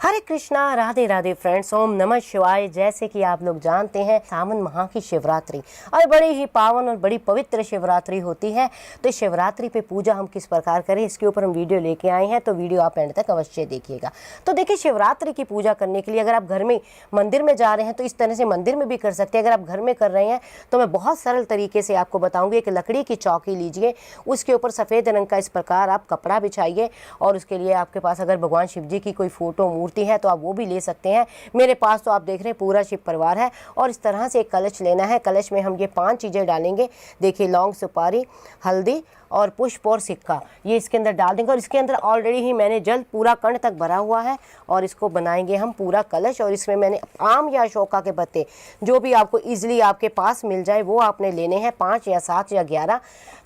हरे Krishna, Radhe Radhe friends, ओम नमः शिवाय। जैसे कि आप लोग जानते हैं सावन माह की शिवरात्रि और बड़ी ही पावन और बड़ी पवित्र शिवरात्रि होती है। तो शिवरात्रि पे पूजा हम किस प्रकार करें, इसके ऊपर हम वीडियो लेके आए हैं, तो वीडियो आप एंड तक अवश्य देखिएगा। तो देखिए, शिवरात्रि की पूजा करने के लिए अगर आप घर में मंदिर में जा रहे हैं तो इस तरह से मंदिर में भी कर सकते हैं। अगर आप घर में कर रहे हैं तो मैं बहुत सरल तरीके से आपको बताऊंगी। एक लकड़ी की चौकी लीजिए, उसके ऊपर सफ़ेद रंग का इस प्रकार आप कपड़ा बिछाइए और उसके लिए आपके पास अगर भगवान शिव जी की कोई फोटो मूर्ति है तो आप वो भी ले सकते हैं। मेरे पास तो आप देख रहे हैं पूरा शिव परिवार है। और इस तरह से एक कलश लेना है। कलश में हम ये 5 चीज़ें डालेंगे। देखिए, लौंग, सुपारी, हल्दी और पुष्प और सिक्का, ये इसके अंदर डाल देंगे। और इसके अंदर ऑलरेडी ही मैंने जल पूरा कण तक भरा हुआ है और इसको बनाएंगे हम पूरा कलश। और इसमें मैंने आम या अशोका के पत्ते, जो भी आपको इजीली आपके पास मिल जाए वो आपने लेने हैं, 5 या 7 या 11।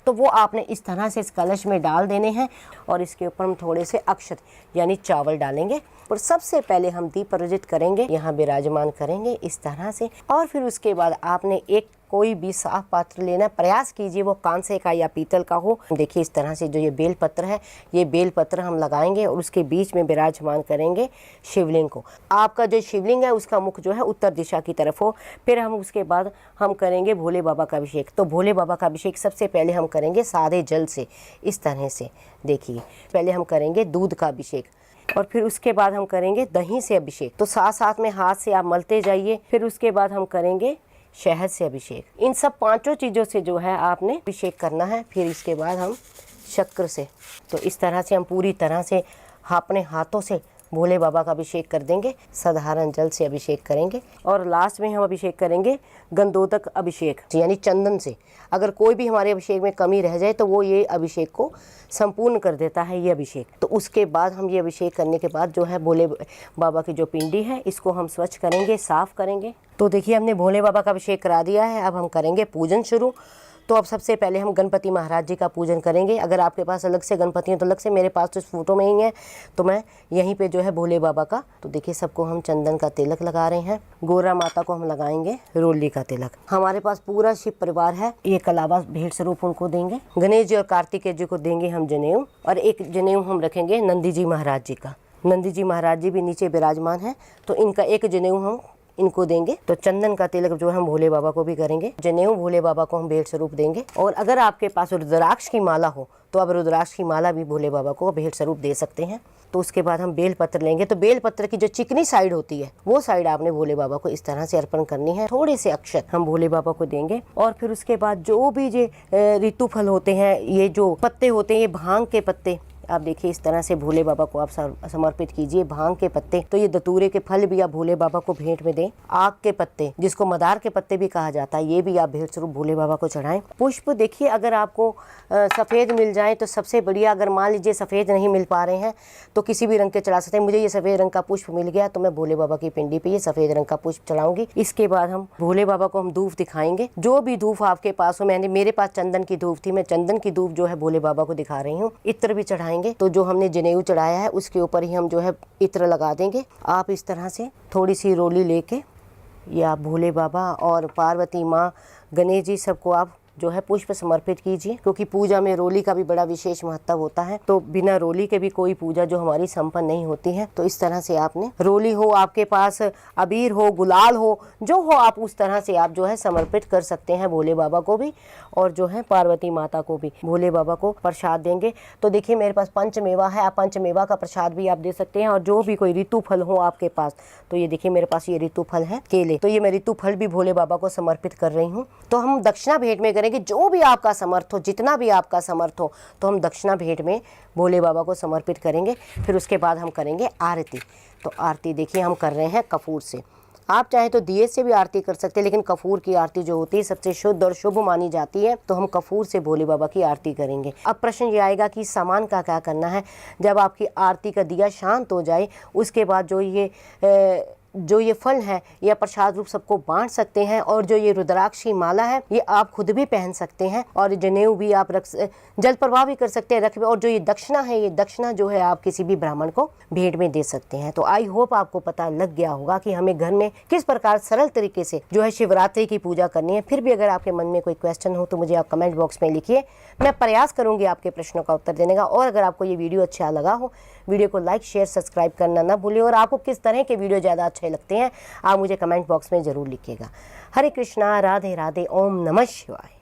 तो वो आपने इस तरह से इस कलश में डाल देने हैं। और इसके ऊपर हम थोड़े से अक्षत यानी चावल डालेंगे और सबसे पहले हम दीप प्रज्वलित करेंगे, यहाँ विराजमान करेंगे इस तरह से। और फिर उसके बाद आपने एक कोई भी साफ पात्र लेना, प्रयास कीजिए वो कांसे का या पीतल का हो। देखिए, इस तरह से जो ये बेल पत्र है, ये बेल पत्र हम लगाएंगे और उसके बीच में विराजमान करेंगे शिवलिंग को। आपका जो शिवलिंग है उसका मुख जो है उत्तर दिशा की तरफ हो। फिर हम उसके बाद हम करेंगे भोले बाबा का अभिषेक। तो भोले बाबा का अभिषेक सबसे पहले हम करेंगे सादे जल से, इस तरह से। देखिए, पहले हम करेंगे दूध का अभिषेक और फिर उसके बाद हम करेंगे दही से अभिषेक। तो साथ साथ में हाथ से आप मलते जाइए। फिर उसके बाद हम करेंगे शहद से अभिषेक। इन सब 5 चीज़ों से जो है आपने अभिषेक करना है। फिर इसके बाद हम शक्कर से, तो इस तरह से हम पूरी तरह से अपने हाथों से भोले बाबा का अभिषेक कर देंगे। साधारण जल से अभिषेक करेंगे और लास्ट में हम अभिषेक करेंगे गंधोदक अभिषेक यानी चंदन से। अगर कोई भी हमारे अभिषेक में कमी रह जाए तो वो ये अभिषेक को संपूर्ण कर देता है, ये अभिषेक। तो उसके बाद हम ये अभिषेक करने के बाद जो है भोले बाबा की जो पिंडी है इसको हम स्वच्छ करेंगे, साफ करेंगे। तो देखिए, हमने भोले बाबा का अभिषेक करा दिया है। अब हम करेंगे पूजन शुरू। तो अब सबसे पहले हम गणपति महाराज जी का पूजन करेंगे। अगर आपके पास अलग से गणपति हैं तो अलग से, मेरे पास तो इस फोटो में ही है, तो मैं यहीं पे जो है भोले बाबा का। तो देखिए, सबको हम चंदन का तिलक लगा रहे हैं। गोरा माता को हम लगाएंगे रोली का तिलक। हमारे पास पूरा शिव परिवार है, ये कलावा भेंट स्वरूप उनको देंगे। गणेश जी और कार्तिकेय जी को देंगे हम जनेऊ, और एक जनेऊ हम रखेंगे नंदी जी महाराज जी का। नंदी जी महाराज जी भी नीचे विराजमान है, तो इनका एक जनेऊ हम इनको देंगे। तो चंदन का तिलक जो हम भोले बाबा को भी करेंगे। जनेऊ भोले बाबा को हम भेंट स्वरूप देंगे। और अगर आपके पास रुद्राक्ष की माला हो तो आप रुद्राक्ष की माला भी भोले बाबा को भेंट स्वरूप दे सकते हैं। तो उसके बाद हम बेल पत्र लेंगे। तो बेल पत्र की जो चिकनी साइड होती है वो साइड आपने भोले बाबा को इस तरह से अर्पण करनी है। थोड़े से अक्षत हम भोले बाबा को देंगे। और फिर उसके बाद जो भी ये ऋतु फल होते हैं, ये जो पत्ते होते हैं, ये भांग के पत्ते, आप देखिए इस तरह से भोले बाबा को आप समर्पित कीजिए। भांग के पत्ते, तो ये दतूरे के फल भी आप भोले बाबा को भेंट में दें। आग के पत्ते, जिसको मदार के पत्ते भी कहा जाता है, ये भी आप भेंट स्वरूप भोले बाबा को चढ़ाएं। पुष्प, देखिए अगर आपको सफ़ेद मिल जाए तो सबसे बढ़िया। अगर मान लीजिए सफ़ेद नहीं मिल पा रहे हैं तो किसी भी रंग के चढ़ा सकते हैं। मुझे ये सफ़ेद रंग का पुष्प मिल गया तो मैं भोले बाबा की पिंडी पे ये सफ़ेद रंग का पुष्प चढ़ाऊंगी। इसके बाद हम भोले बाबा को हम धूप दिखाएंगे। जो भी धूप आपके पास हो, मेरे पास चंदन की धूप थी, मैं चंदन की धूप जो है भोले बाबा को दिखा रही हूँ। इत्र भी चढ़ाएंगे। तो जो हमने जनेऊ चढ़ाया है उसके ऊपर ही हम जो है इत्र लगा देंगे। आप इस तरह से थोड़ी सी रोली लेके, या भोले बाबा और पार्वती माँ, गणेश जी, सबको आप जो है पुष्प समर्पित कीजिए। क्योंकि पूजा में रोली का भी बड़ा विशेष महत्व होता है। तो बिना रोली के भी कोई पूजा जो हमारी संपन्न नहीं होती है। तो इस तरह से आपने, रोली हो आपके पास, अबीर हो, गुलाल हो, जो हो आप उस तरह से आप जो है समर्पित कर सकते हैं भोले बाबा को भी, और जो है पार्वती माता को भी भोले बाबा को प्रसाद देंगे। तो देखिए, मेरे पास पंचमेवा है, आप पंचमेवा का प्रसाद भी आप दे सकते हैं। और जो भी कोई ऋतु फल हो आपके पास, तो ये देखिए मेरे पास ये ऋतु फल है केले, तो ये मैं ऋतु फल भी भोले बाबा को समर्पित कर रही हूँ। तो हम दक्षिणा भेंट में करेंगे, जो भी आपका समर्थ हो, जितना भी आपका समर्थ हो, तो हम दक्षिणा भेंट में भोले बाबा को समर्पित करेंगे। फिर उसके बाद हम करेंगे आरती। तो आरती देखिए हम कर रहे हैं कपूर से। आप चाहे तो दिए से भी आरती कर सकते हैं, लेकिन कपूर की आरती जो होती है सबसे शुद्ध और शुभ मानी जाती है। तो हम कपूर से भोले बाबा की आरती करेंगे। अब प्रश्न ये आएगा कि सामान का क्या करना है। जब आपकी आरती का दिया शांत हो जाए, उसके बाद जो ये फल है या प्रसाद रूप सबको बांट सकते हैं। और जो ये रुद्राक्ष की माला है ये आप खुद भी पहन सकते हैं। और जनेऊ भी आप जल प्रवाह भी कर सकते हैं, रख। और जो ये दक्षिणा है, ये दक्षिणा जो है आप किसी भी ब्राह्मण को भेंट में दे सकते हैं। तो आई होप आपको पता लग गया होगा कि हमें घर में किस प्रकार सरल तरीके से जो है शिवरात्रि की पूजा करनी है। फिर भी अगर आपके मन में कोई क्वेश्चन हो तो मुझे आप कमेंट बॉक्स में लिखिए, मैं प्रयास करूंगी आपके प्रश्नों का उत्तर देने का। और अगर आपको ये वीडियो अच्छा लगा हो, वीडियो को लाइक शेयर सब्सक्राइब करना ना भूलिए और आपको किस तरह के वीडियो ज़्यादा अच्छे लगते हैं आप मुझे कमेंट बॉक्स में ज़रूर लिखिएगा। हरे कृष्णा, राधे राधे, ओम नमः शिवाय।